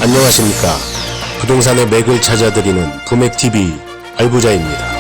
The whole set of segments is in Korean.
안녕하십니까. 부동산의 맥을 찾아드리는 부맥TV 알부자입니다.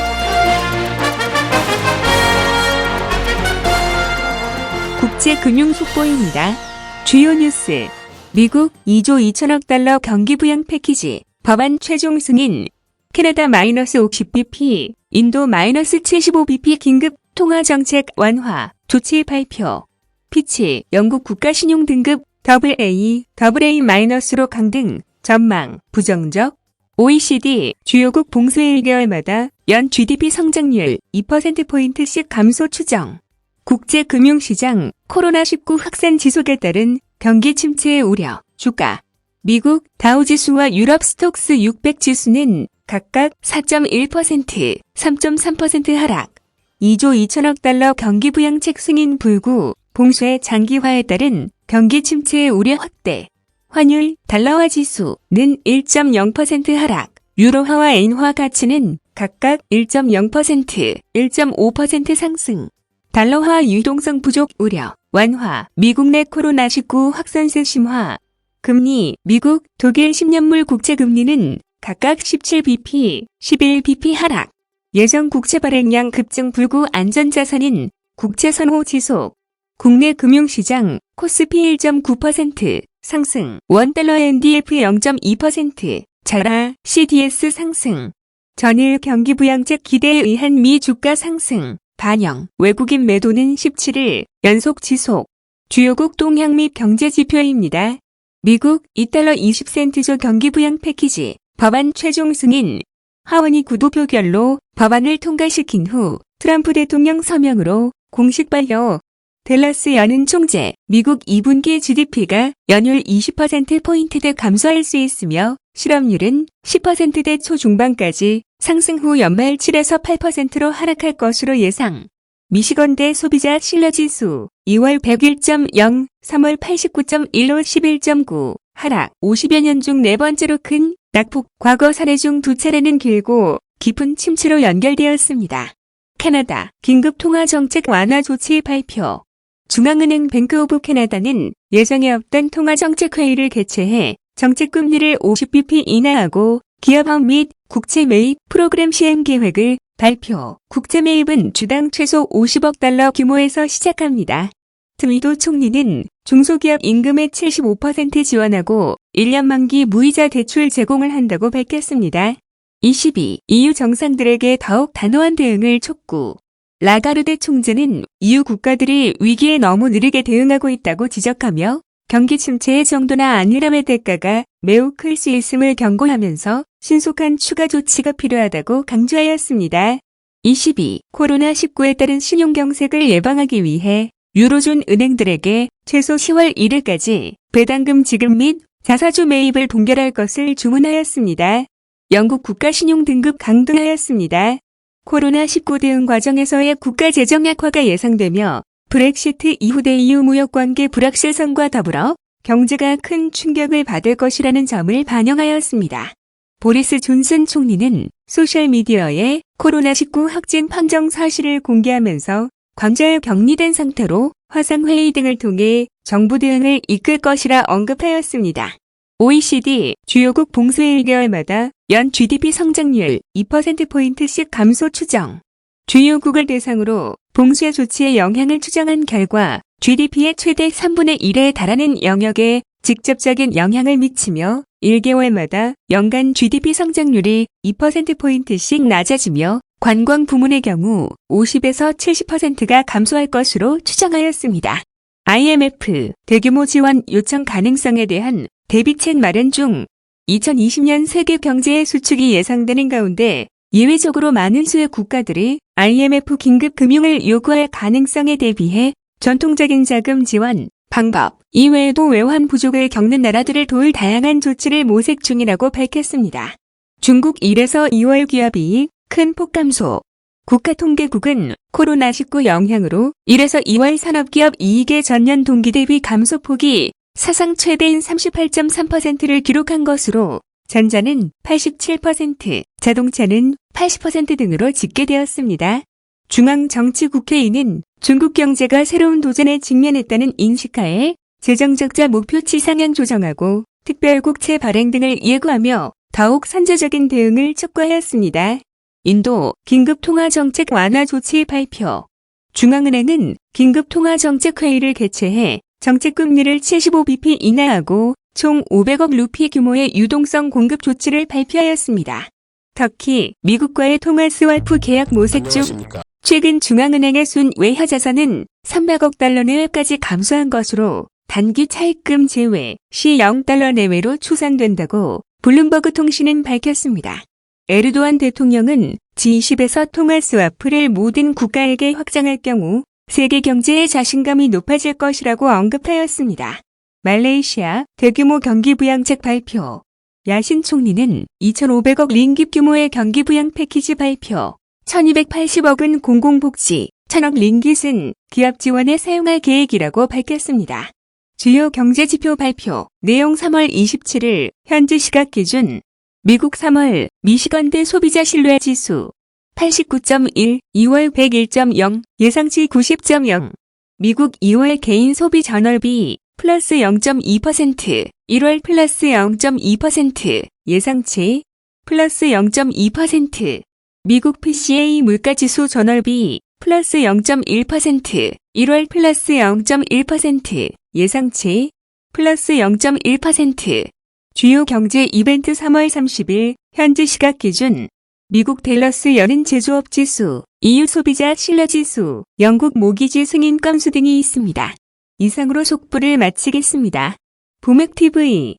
국제금융속보입니다. 주요 뉴스. 미국 2조 2천억 달러 경기부양 패키지, 법안 최종 승인. 캐나다 마이너스 50bp, 인도 마이너스 75bp 긴급 통화정책 완화, 조치 발표. 피치, 영국 국가신용 등급 AA, AA-로 강등, 전망, 부정적. OECD, 주요국 봉쇄 1개월마다 연 GDP 성장률 2%포인트씩 감소 추정. 국제금융시장, 코로나19 확산 지속에 따른 경기 침체의 우려, 주가. 미국 다우지수와 유럽 스톡스 600 지수는 각각 4.1%, 3.3% 하락. 2조 2천억 달러 경기부양책 승인 불구, 봉쇄 장기화에 따른 경기 침체의 우려 확대. 환율, 달러화 지수는 1.0% 하락. 유로화와 엔화 가치는 각각 1.0%, 1.5% 상승. 달러화 유동성 부족 우려, 완화, 미국 내 코로나19 확산세 심화. 금리, 미국, 독일 10년물 국채금리는 각각 17bp, 11bp 하락. 예정 국채 발행량 급증 불구 안전자산인 국채선호 지속. 국내 금융시장, 코스피 1.9% 상승, 원달러 NDF 0.2%, 자라, CDS 상승. 전일 경기부양책 기대에 의한 미 주가 상승. 반영, 외국인 매도는 17일 연속 지속. 주요국 동향 및 경제지표입니다. 미국 2달러 20센트조 경기부양 패키지, 법안 최종 승인. 하원이 구두표결로 법안을 통과시킨 후 트럼프 대통령 서명으로 공식 반려. 댈러스 연은 총재, 미국 2분기 GDP가 연율 20%포인트대 감소할 수 있으며 실업률은 10%대 초중반까지 상승 후 연말 7에서 8%로 하락할 것으로 예상. 미시건대 소비자 신뢰지수 2월 101.0, 3월 89.1로 11.9, 하락 50여 년 중 네 번째로 큰 낙폭, 과거 사례 중 두 차례는 길고 깊은 침체로 연결되었습니다. 캐나다 긴급 통화정책 완화 조치 발표. 중앙은행 뱅크 오브 캐나다는 예정에 없던 통화정책회의를 개최해 정책금리를 50bp 인하하고 기업화음 및 국채 매입 프로그램 시행 계획을 발표. 국채 매입은 주당 최소 50억 달러 규모에서 시작합니다. 트위도 총리는 중소기업 임금의 75% 지원하고 1년 만기 무이자 대출 제공을 한다고 밝혔습니다. 22. EU 정상들에게 더욱 단호한 대응을 촉구. 라가르데 총재는 EU 국가들이 위기에 너무 느리게 대응하고 있다고 지적하며 경기 침체의 정도나 안일함의 대가가 매우 클 수 있음을 경고하면서 신속한 추가 조치가 필요하다고 강조하였습니다. 22. 코로나19에 따른 신용경색을 예방하기 위해 유로존 은행들에게 최소 10월 1일까지 배당금 지급 및 자사주 매입을 동결할 것을 주문하였습니다. 영국 국가신용 등급 강등하였습니다. 코로나19 대응 과정에서의 국가 재정 약화가 예상되며 브렉시트 이후 대EU 무역관계 불확실성과 더불어 경제가 큰 충격을 받을 것이라는 점을 반영하였습니다. 보리스 존슨 총리는 소셜미디어에 코로나19 확진 판정 사실을 공개하면서 관절 격리된 상태로 화상회의 등을 통해 정부 대응을 이끌 것이라 언급하였습니다. OECD, 주요국 봉쇄 1개월마다 연 GDP 성장률 2%포인트씩 감소 추정. 주요국을 대상으로 봉쇄 조치의 영향을 추정한 결과 GDP의 최대 3분의 1에 달하는 영역에 직접적인 영향을 미치며 1개월마다 연간 GDP 성장률이 2%포인트씩 낮아지며 관광 부문의 경우 50에서 70%가 감소할 것으로 추정하였습니다. IMF, 대규모 지원 요청 가능성에 대한 대비책 마련 중 2020년 세계 경제의 수축이 예상되는 가운데 예외적으로 많은 수의 국가들이 IMF 긴급 금융을 요구할 가능성에 대비해 전통적인 자금 지원 방법 이외에도 외환 부족을 겪는 나라들을 도울 다양한 조치를 모색 중이라고 밝혔습니다. 중국 1에서 2월 기업이익 큰 폭 감소. 국가통계국은 코로나19 영향으로 1에서 2월 산업기업 이익의 전년 동기 대비 감소폭이 사상 최대인 38.3%를 기록한 것으로 전자는 87%, 자동차는 80% 등으로 집계되었습니다. 중앙정치국회의는 중국 경제가 새로운 도전에 직면했다는 인식하에 재정적자 목표치 상향 조정하고 특별 국채 발행 등을 예고하며 더욱 선제적인 대응을 촉구하였습니다. 인도 긴급통화정책 완화 조치 발표. 중앙은행은 긴급통화정책회의를 개최해 정책금리를 75bp 인하하고 총 500억 루피 규모의 유동성 공급 조치를 발표하였습니다. 터키, 미국과의 통화 스와프 계약 모색 중 안녕하십니까. 최근 중앙은행의 순 외화 자산은 300억 달러 내외까지 감소한 것으로 단기 차입금 제외 시 0달러 내외로 추산된다고 블룸버그 통신은 밝혔습니다. 에르도안 대통령은 G20에서 통화 스와프를 모든 국가에게 확장할 경우 세계 경제의 자신감이 높아질 것이라고 언급하였습니다. 말레이시아 대규모 경기 부양책 발표. 야신 총리는 2,500억 링깃 규모의 경기 부양 패키지 발표. 1,280억은 공공복지, 1,000억 링깃은 기업 지원에 사용할 계획이라고 밝혔습니다. 주요 경제지표 발표. 내용 3월 27일 현지 시각 기준 미국 3월 미시건대 소비자 신뢰지수 89.1, 2월 101.0, 예상치 90.0. 미국 2월 개인 소비 전월비 플러스 0.2%, 1월 플러스 0.2%, 예상치 플러스 0.2%. 미국 PCA 물가지수 전월비 플러스 0.1%, 1월 플러스 0.1%, 예상치 플러스 0.1%. 주요 경제 이벤트 3월 30일 현지 시각 기준 미국 댈러스 여는 제조업 지수, EU 소비자 신뢰지수, 영국 모기지 승인 건수 등이 있습니다. 이상으로 속보를 마치겠습니다. 봄액TV